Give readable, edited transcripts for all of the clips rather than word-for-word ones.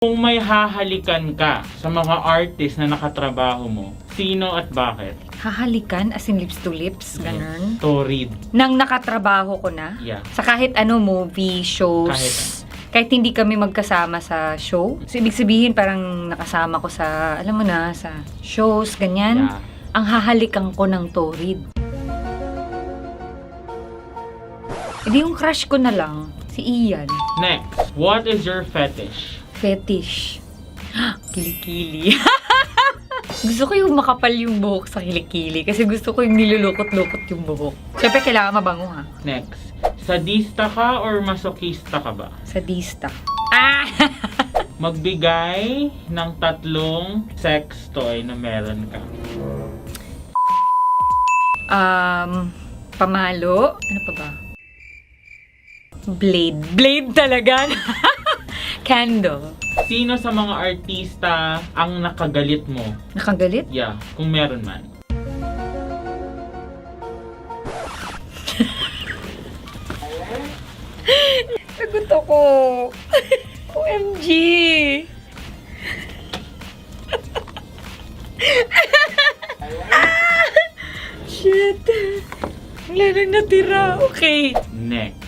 Kung may hahalikan ka sa mga artist na nakatrabaho mo, sino at bakit? Hahalikan, as in lips to lips, ganun. Torrid. Nang nakatrabaho ko na? Yeah. Sa kahit ano, movie, shows. Kahit hindi kami magkasama sa show. So, ibig sabihin, parang nakasama ko sa, alam mo na, sa shows, ganyan. Yeah. Ang hahalikan ko ng Torrid. Hindi yung crush ko na lang, si Ian. Next, what is your fetish? Fetish. Kilikili. Gusto ko yung makapal yung buhok sa kilikili kasi gusto ko yung nilulukot-lukot yung buhok. Siyempre, kailangan mabango ha. Next, sadista ka or masokista ka ba? Sadista. Ah! Magbigay ng 3 sex toy na meron ka. Pamalo. Ano pa ba? Blade. Blade talaga. Candle. Sino sa mga artista ang nakagalit mo? Nakagalit? Yeah, kung meron man. Sagot ako. OMG. Shit. Wala nang natira. Okay. Next,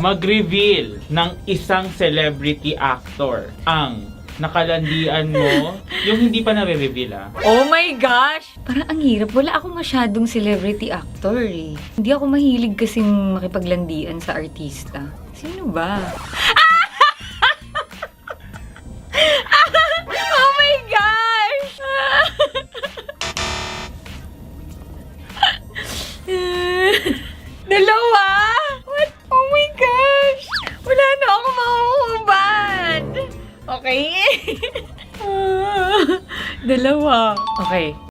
mag-reveal ng isang celebrity actor ang nakalandian mo, yung hindi pa nare-reveal Oh my gosh! Parang ang hirap. Wala ako masyadong celebrity actor eh. Hindi ako mahilig kasing makipaglandian sa artista. Sino ba? Oh my gosh! Dalawa? What? Oh my gosh! Wala na ako makukuban! Okay? Dalawa. Okay.